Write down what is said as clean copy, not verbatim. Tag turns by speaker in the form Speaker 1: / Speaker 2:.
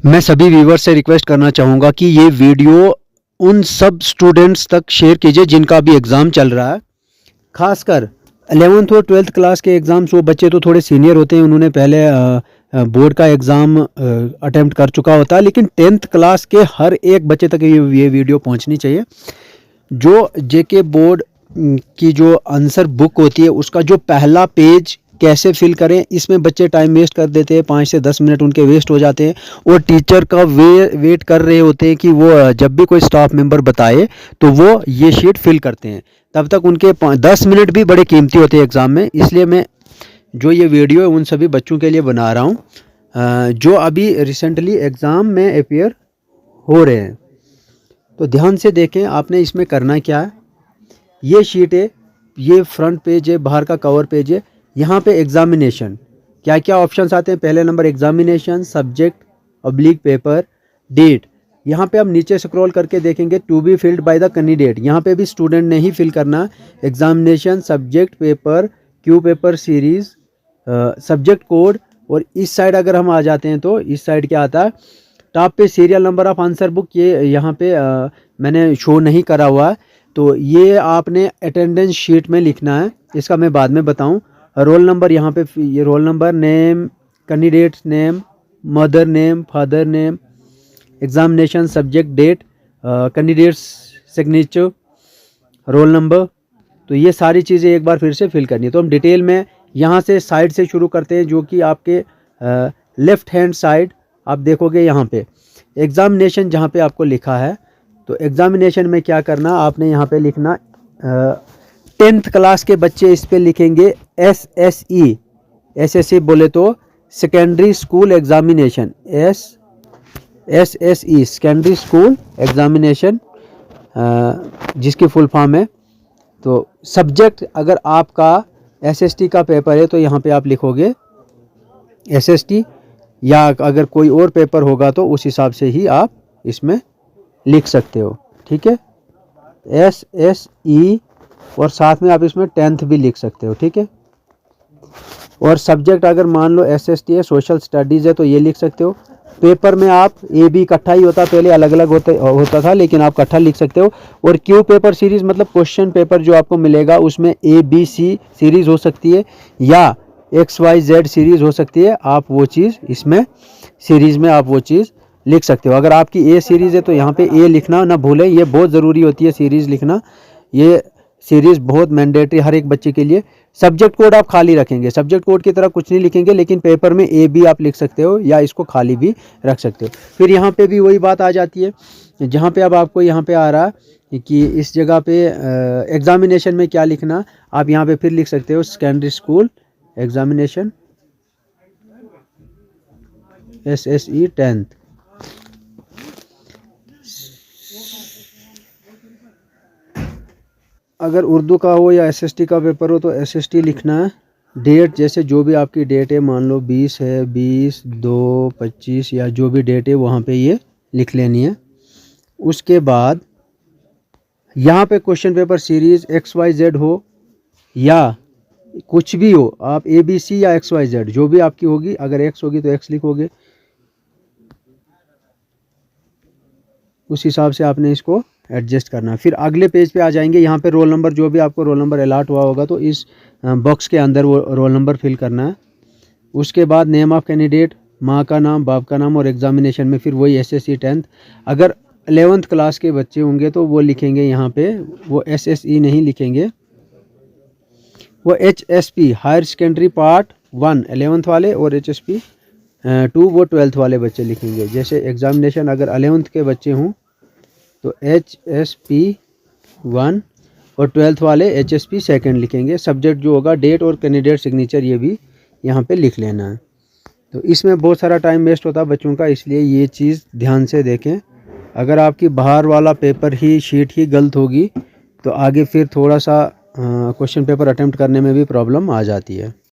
Speaker 1: मैं सभी व्यूवर्स से रिक्वेस्ट करना चाहूँगा कि ये वीडियो उन सब स्टूडेंट्स तक शेयर कीजिए जिनका अभी एग्ज़ाम चल रहा है। खासकर 11th और 12th क्लास के एग्ज़ाम्स, वो बच्चे तो थोड़े सीनियर होते हैं, उन्होंने पहले बोर्ड का एग्ज़ाम अटेम्प्ट कर चुका होता है, लेकिन 10th क्लास के हर एक बच्चे तक ये वीडियो पहुंचनी चाहिए। जो जेके बोर्ड की जो आंसर बुक होती है उसका जो पहला पेज कैसे फिल करें, इसमें बच्चे टाइम वेस्ट कर देते हैं, 5 से 10 मिनट उनके वेस्ट हो जाते हैं और टीचर का वेट कर रहे होते हैं कि वो जब भी कोई स्टाफ मेंबर बताए तो वो ये शीट फिल करते हैं। तब तक उनके 10 मिनट भी बड़े कीमती होते हैं एग्ज़ाम में। इसलिए मैं जो ये वीडियो है उन सभी बच्चों के लिए बना रहा हूँ जो अभी रिसेंटली एग्ज़ाम में अपेयर हो रहे हैं। तो ध्यान से देखें, आपने इसमें करना क्या है। ये शीट है, ये फ्रंट पेज है, बाहर का कवर पेज है। यहाँ पे एग्जामिनेशन क्या क्या ऑप्शंस आते हैं। पहले number examination, subject, oblique paper, date. यहाँ पे हम नीचे स्क्रॉल करके देखेंगे to be filled by the candidate. यहाँ पे भी स्टूडेंट ने ही फिल करना। Examination, subject, paper, Q paper series, subject code. और इस साइड अगर हम आ जाते हैं तो इस साइड क्या आता है, टॉप पे serial number of answer book. ये यहाँ पे मैंने शो नहीं करा हुआ है, तो ये आपने अटेंडेंस शीट में लिखना है। इसका मैं बाद में बताऊं। रोल नंबर, यहाँ पे ये roll number, name, candidate name, mother name, father name, examination, subject, date, candidate's signature, roll number. तो ये सारी चीज़ें एक बार फिर से फिल करनी है। तो हम डिटेल में यहाँ से साइड से शुरू करते हैं, जो कि आपके लेफ्ट हैंड साइड आप देखोगे यहाँ पे एग्जामिनेशन जहाँ पे आपको लिखा है। तो एग्जामिनेशन में क्या करना, आपने यहाँ पे लिखना 10th क्लास के बच्चे इस पे लिखेंगे SSE। SSE बोले तो secondary school examination, SSE secondary school examination, जिसकी फुल फॉर्म है। तो सब्जेक्ट, अगर आपका SST का पेपर है तो यहाँ पे आप लिखोगे SST, या अगर कोई और पेपर होगा तो उस हिसाब से ही आप इसमें लिख सकते हो। ठीक है, SSE, और साथ में आप इसमें 10th भी लिख सकते हो। ठीक है, और सब्जेक्ट अगर मान लो SST है, सोशल स्टडीज़ है, तो ये लिख सकते हो। पेपर में आप AB इकट्ठा ही होता, पहले अलग अलग होता था, लेकिन आप इकट्ठा लिख सकते हो। और क्यू पेपर सीरीज़ मतलब क्वेश्चन पेपर जो आपको मिलेगा उसमें ABC सीरीज़ हो सकती है या XYZ सीरीज़ हो सकती है। आप वो चीज़ इसमें सीरीज़ में आप वो चीज़ लिख सकते हो। अगर आपकी A सीरीज़ है तो यहाँ पे A लिखना ना भूलें, ये बहुत ज़रूरी होती है सीरीज़ लिखना। ये सीरीज़ बहुत मैंडेटरी हर एक बच्चे के लिए। सब्जेक्ट कोड आप खाली रखेंगे, सब्जेक्ट कोड की तरह कुछ नहीं लिखेंगे, लेकिन पेपर में AB आप लिख सकते हो या इसको खाली भी रख सकते हो। फिर यहाँ पे भी वही बात आ जाती है, जहाँ पे अब आपको यहाँ पे आ रहा है कि इस जगह पे एग्जामिनेशन में क्या लिखना, आप यहाँ पे फिर लिख सकते हो secondary school examination SSE 10th। अगर उर्दू का हो या SST का पेपर हो तो SST लिखना है। डेट, जैसे जो भी आपकी डेट है, मान लो 20 है, 20/2/25 या जो भी डेट है वहाँ पे ये लिख लेनी है। उसके बाद यहाँ पे क्वेश्चन पेपर सीरीज़ XYZ हो या कुछ भी हो, आप ABC या XYZ जो भी आपकी होगी, अगर X होगी तो X लिखोगे। उस हिसाब से आपने इसको एडजस्ट करना। फिर अगले पेज पे आ जाएंगे, यहाँ पे रोल नंबर, जो भी आपको रोल नंबर अलॉट हुआ होगा तो इस बॉक्स के अंदर वो रोल नंबर फिल करना है। उसके बाद नेम ऑफ कैंडिडेट, माँ का नाम, बाप का नाम, और एग्जामिनेशन में फिर वही SSE 10th। अगर 11th क्लास के बच्चे होंगे तो वो लिखेंगे यहाँ पे, वो SSE नहीं लिखेंगे, वो HSP higher secondary part 1 11th वाले, और HSP 2 वो 12th वाले बच्चे लिखेंगे। जैसे एग्जामिनेशन अगर 11th के बच्चे हों तो HSP 1 और 12th वाले HSP 2 लिखेंगे। सब्जेक्ट जो होगा, डेट और कैंडिडेट सिग्नेचर, ये भी यहाँ पे लिख लेना है। तो इसमें बहुत सारा टाइम वेस्ट होता है बच्चों का, इसलिए ये चीज़ ध्यान से देखें। अगर आपकी बाहर वाला पेपर ही शीट ही गलत होगी तो आगे फिर थोड़ा सा क्वेश्चन पेपर अटेम्प्ट करने में भी प्रॉब्लम आ जाती है।